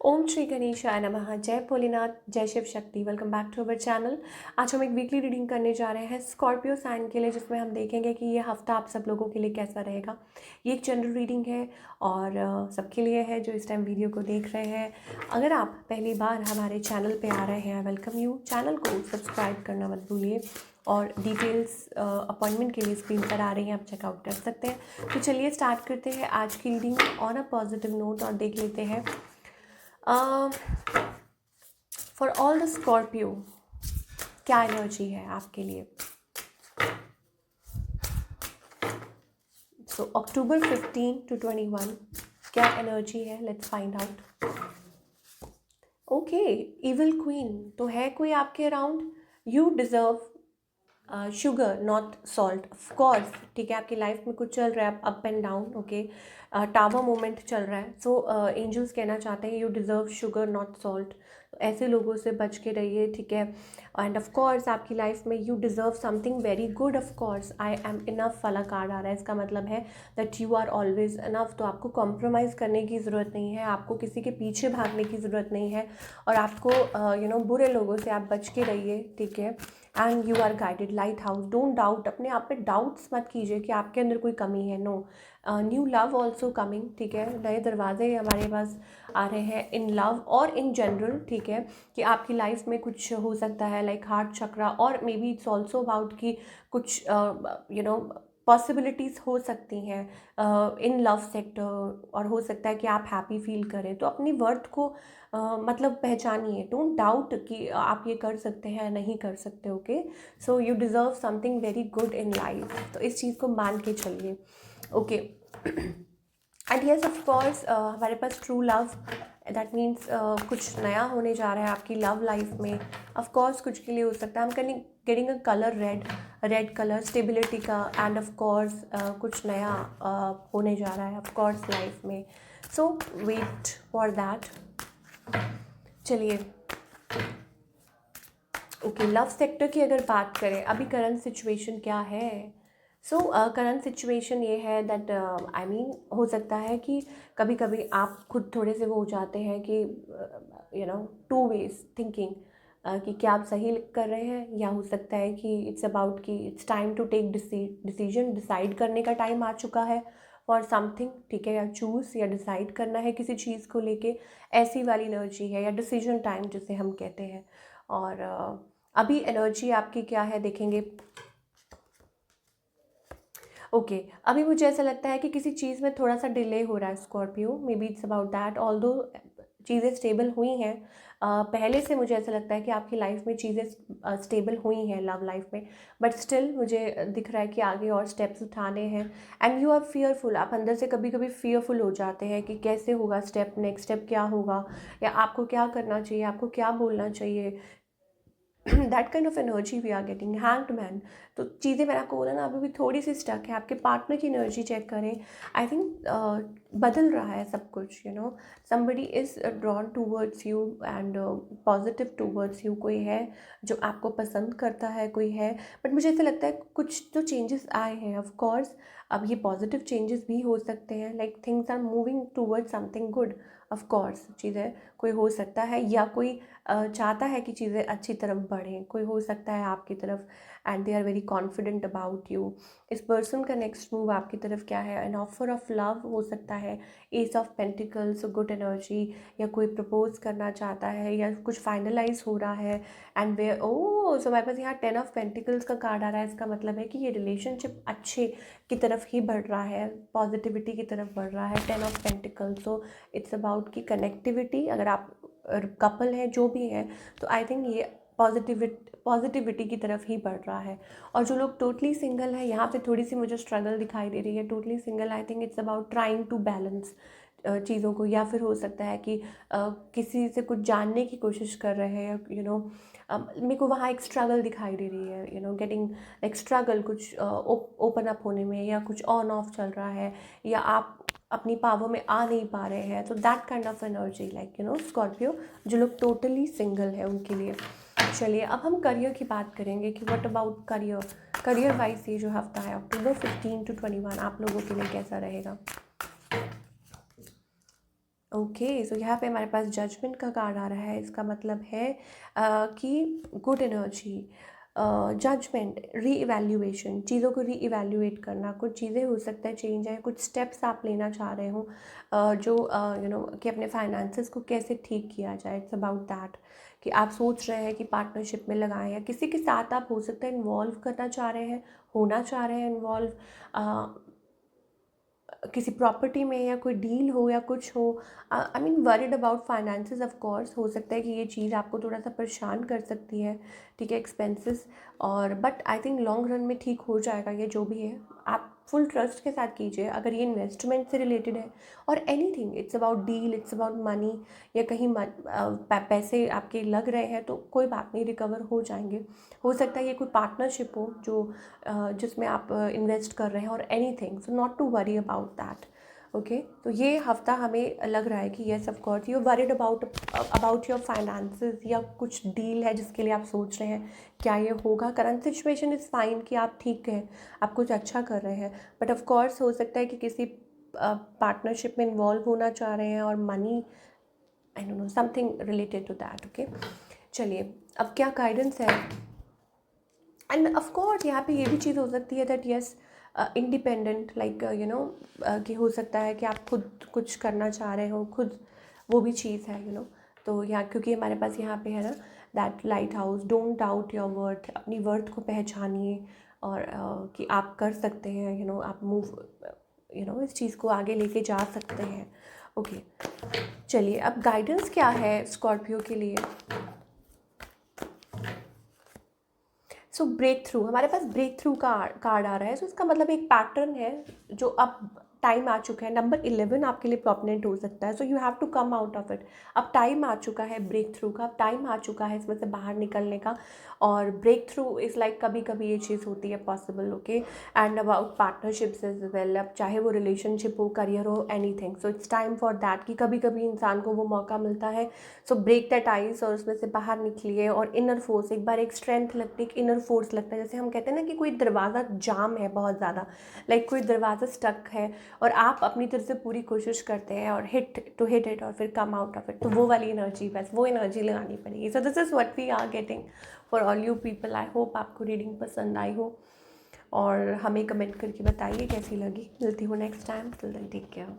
ओम श्री गणेशाय नमः। जय भोलेनाथ, जय Shiv Shakti. Welcome back to our channel. आज हम एक वीकली रीडिंग करने जा रहे हैं स्कॉर्पियो साइन के लिए, जिसमें हम देखेंगे कि ये हफ्ता आप सब लोगों के लिए कैसा रहेगा। ये एक जनरल रीडिंग है और सबके लिए है जो इस टाइम वीडियो को देख रहे हैं। अगर आप पहली बार हमारे चैनल पे आ रहे हैं, वेलकम यू। चैनल को सब्सक्राइब करना मत भूलिए और डिटेल्स अपॉइंटमेंट के लिए स्क्रीन पर आ रही हैं, आप चेकआउट कर सकते हैं। तो चलिए स्टार्ट करते हैं आज की reading on a positive note और देख लेते हैं फॉर ऑल द स्कॉर्पियो क्या एनर्जी है आपके लिए। सो अक्टूबर 15 to 21 क्या एनर्जी है, let's find out. Okay, evil queen तो है कोई आपके around. You deserve sugar not salt, of course. ठीक है, आपकी लाइफ में कुछ चल रहा है up and down. Okay, tower moment चल रहा है। सो एंजल्स कहना चाहते हैं you deserve sugar not salt. ऐसे लोगों से बच के रहिए, ठीक है। एंड ऑफ कोर्स आपकी लाइफ में you deserve something very good. Of course I am enough वाला कार्ड आ रहा है, इसका मतलब है that you are always enough. तो आपको कॉम्प्रोमाइज़ करने की ज़रूरत नहीं है, आपको किसी के पीछे भागने की ज़रूरत नहीं है और आपको बुरे लोगों से आप बच के रहिए, ठीक है। And you are guided lighthouse. Don't doubt, अपने आप पे डाउट्स मत कीजिए कि आपके अंदर कोई कमी है। No, new love also coming, ठीक है। नए दरवाजे हमारे पास आ रहे हैं इन लव और इन जनरल, ठीक है। कि आपकी लाइफ में कुछ हो सकता है लाइक हार्ट चक्रा, और may be it's also about कि कुछ पॉसिबिलिटीज़ हो सकती हैं इन लव सेक्टर, और हो सकता है कि आप हैप्पी फील करें। तो अपनी वर्थ को मतलब पहचानिए। डोंट डाउट कि आप ये कर सकते हैं नहीं कर सकते। Okay, so you deserve something very good in life, तो इस चीज़ को मान के चलिए। Okay, and yes of course हमारे पास ट्रू लव, दैट मीन्स कुछ नया होने जा रहा है आपकी लव लाइफ में। ऑफ कोर्स कुछ के लिए हो सकता है, हम getting a colour red colour stability का। एंड ऑफ कोर्स कुछ नया होने जा रहा है ऑफ कोर्स लाइफ में। सो वेट फॉर दैट। चलिए, ओके, लव सेक्टर की अगर बात करें, अभी करंट सिचुएशन क्या है। सो करंट सिचुएशन ये है दैट आई मीन हो सकता है कि कभी कभी आप खुद थोड़े से वो हो जाते हैं कि टू वेज थिंकिंग, कि क्या आप सही कर रहे हैं, या हो सकता है कि इट्स अबाउट कि it's time to take decision, decide करने का टाइम आ चुका है फॉर समथिंग, ठीक है। या चूज़ या डिसाइड करना है किसी चीज़ को लेके, ऐसी वाली एनर्जी है, या डिसीजन टाइम जिसे हम कहते हैं। और अभी एनर्जी आपकी क्या है देखेंगे। ओके, अभी मुझे ऐसा लगता है कि किसी चीज़ में थोड़ा सा डिले हो रहा है Scorpio, may be it's about that. Although चीज़ें स्टेबल हुई हैं पहले से, मुझे ऐसा लगता है कि आपकी लाइफ में चीज़ें स्टेबल हुई हैं लव लाइफ में, बट स्टिल मुझे दिख रहा है कि आगे और स्टेप्स उठाने हैं। एंड यू आर फियरफुल, आप अंदर से कभी कभी फियरफुल हो जाते हैं कि कैसे होगा स्टेप, नेक्स्ट स्टेप क्या होगा, या आपको क्या करना चाहिए, आपको क्या बोलना चाहिए। That kind of energy we are getting. Hanged man, तो चीज़ें मैंने आपको बोला ना अभी भी थोड़ी सी स्टक है। आपके पार्टनर की एनर्जी चेक करें, आई थिंक बदल रहा है सब कुछ। Somebody is drawn towards you and positive towards you. कोई है जो आपको पसंद करता है, कोई है। बट मुझे ऐसा लगता है कुछ तो चेंजेस आए हैं ऑफ कोर्स। अब ये पॉजिटिव चेंजेस भी हो सकते हैं, like things are moving towards something good. Of course चीज़ें कोई हो सकता है, या कोई चाहता है कि चीज़ें अच्छी तरफ बढ़ें, कोई हो सकता है आपकी तरफ, and they are very confident about you. इस पर्सन का नेक्स्ट मूव आपकी तरफ क्या है, एन ऑफर ऑफ लव हो सकता है, S of pentacles, good energy, या कोई प्रपोज करना चाहता है, या कुछ फाइनलाइज हो रहा है। एंड वे सो हमारे पास यहाँ 10 ऑफ पेंटिकल्स का कार्ड आ रहा है। इसका मतलब है कि ये रिलेशनशिप अच्छे की तरफ ही बढ़ रहा है, पॉजिटिविटी की तरफ बढ़ रहा है। 10 of pentacles, so it's about की कनेक्टिविटी। अगर आप कपल है जो भी है, तो आई थिंक ये पॉजिटिविटी की तरफ ही बढ़ रहा है। और जो लोग टोटली सिंगल है, यहाँ पे थोड़ी सी मुझे स्ट्रगल दिखाई दे रही है। Totally single, I think it's about trying to balance चीज़ों को, या फिर हो सकता है कि किसी से कुछ जानने की कोशिश कर रहे हैं। मेरे को वहाँ एक स्ट्रगल दिखाई दे रही है, गेटिंग लाइक स्ट्रगल कुछ ओपन अप होने में, या कुछ ऑन ऑफ चल रहा है, या आप अपनी पावर में आ नहीं पा रहे हैं। तो that kind of energy like Scorpio, जो लोग टोटली सिंगल है उनके लिए। चलिए, अब हम करियर की बात करेंगे कि व्हाट अबाउट करियर वाइज ये जो हफ्ता है अक्टूबर 15 to 21 आप लोगों के लिए कैसा रहेगा। ओके, सो यहाँ पे हमारे पास जजमेंट का कार्ड आ रहा है। इसका मतलब है कि गुड एनर्जी, जजमेंट, रीइवैल्यूएशन, चीज़ों को रीइवैल्यूएट करना। कुछ चीज़ें हो सकता है चेंज है, कुछ स्टेप्स आप लेना चाह रहे हो, जो कि अपने फाइनेंसेस को कैसे ठीक किया जाए। इट्स अबाउट दैट कि आप सोच रहे हैं कि पार्टनरशिप में लगाएं, या किसी के साथ आप हो सकता है इन्वॉल्व करना चाह रहे हैं, होना चाह रहे हैं इन्वॉल्व, किसी प्रॉपर्टी में, या कोई डील हो या कुछ हो। I mean worried about finances of course. हो सकता है कि ये चीज़ आपको थोड़ा सा परेशान कर सकती है, ठीक है, एक्सपेंसेस। और but I think long run में ठीक हो जाएगा ये जो भी है। आप फुल ट्रस्ट के साथ कीजिए। अगर ये इन्वेस्टमेंट से रिलेटेड है और anything, it's about deal, it's about money, या कहीं पैसे आपके लग रहे हैं तो कोई बात नहीं, रिकवर हो जाएंगे। हो सकता है ये कोई पार्टनरशिप हो जो जिसमें आप इन्वेस्ट कर रहे हैं, और anything, so not to worry about that. Okay, तो ये हफ्ता हमें लग रहा है कि yes of course you worried about your finances, या कुछ डील है जिसके लिए आप सोच रहे हैं क्या ये होगा। करंट सिचुएशन इज़ फाइन कि आप ठीक हैं, आप कुछ अच्छा कर रहे हैं, बट ऑफ कोर्स हो सकता है कि किसी पार्टनरशिप में इन्वॉल्व होना चाह रहे हैं, और money, I don't know, something related to that. Okay, चलिए अब क्या गाइडेंस है। एंड ऑफ कोर्स यहाँ पे ये भी चीज़ हो सकती है दैट यस, इंडिपेंडेंट, लाइक कि हो सकता है कि आप खुद कुछ करना चाह रहे हो खुद, वो भी चीज़ है तो यहाँ क्योंकि हमारे पास यहाँ पे है ना that light house, don't doubt your worth, अपनी वर्थ को पहचानिए, और कि आप कर सकते हैं, आप मूव इस चीज़ को आगे लेके जा सकते हैं। ओके, चलिए अब गाइडेंस क्या है स्कॉर्पियो के लिए। सो ब्रेक थ्रू, हमारे पास ब्रेक थ्रू का कार्ड आ रहा है। सो इसका मतलब एक पैटर्न है जो अब टाइम आ चुका है। नंबर 11 आपके लिए प्रोमिनेंट हो सकता है, so you have to come out of it. अब टाइम आ चुका है ब्रेक थ्रू का, अब टाइम आ चुका है इसमें से बाहर निकलने का। और ब्रेक थ्रू इज़ लाइक कभी कभी ये चीज़ होती है possible. Okay, and about partnerships is well, अब चाहे वो रिलेशनशिप हो, करियर हो, anything, so it's time for that कि कभी कभी इंसान को वो मौका मिलता है। सो ब्रेक दैट आइस और उसमें से बाहर निकलिए। और इनर फोर्स, एक बार एक स्ट्रेंथ लगती है, एक इनर फोर्स लगता है, जैसे हम कहते हैं ना कि कोई दरवाज़ा जाम है बहुत ज़्यादा, लाइक कोई दरवाज़ा स्टक है और आप अपनी तरफ से पूरी कोशिश करते हैं और हिट इट और फिर कम आउट ऑफ इट, तो वो वाली एनर्जी, बस वो एनर्जी लगानी पड़ेगी। So this is what we are getting for all you people. I hope आपको रीडिंग पसंद आई हो, और हमें कमेंट करके बताइए कैसी लगी। मिलती हूँ next time, till then take care.